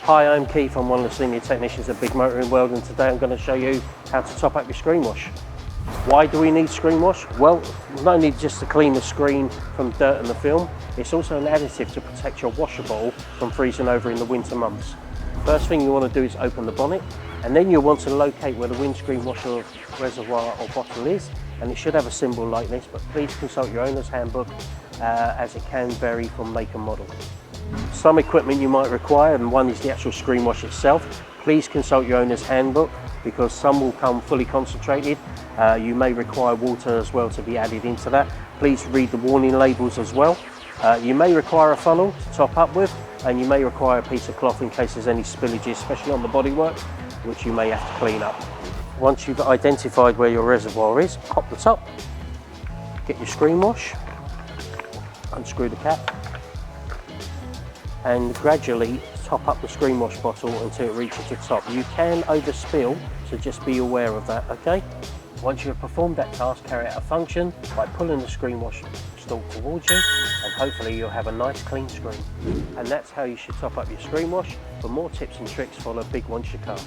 Hi, I'm Keith. I'm one of the senior technicians at Big Motor in World, and today I'm going to show you how to top up your screen wash. Why do we need screen wash? Well, not only just to clean the screen from dirt and the film, it's also an additive to protect your washer bottle from freezing over in the winter months. First thing you want to do is open the bonnet, and then you'll want to locate where the windscreen washer reservoir or bottle is, and it should have a symbol like this, but please consult your owner's handbook as it can vary from make and model. Some equipment you might require, and one is the actual screen wash itself. Please consult your owner's handbook because some will come fully concentrated. You may require water as well to be added into that. Please read the warning labels as well. You may require a funnel to top up with, and you may require a piece of cloth in case there's any spillages, especially on the bodywork, which you may have to clean up. Once you've identified where your reservoir is, pop the top, get your screen wash, unscrew the cap, and gradually top up the screen wash bottle until it reaches the top. You can overspill, so just be aware of that, okay? Once you have performed that task, carry out a function by pulling the screen wash stalk towards you, and hopefully you'll have a nice clean screen. And that's how you should top up your screen wash. For more tips and tricks, follow Big Once You Come.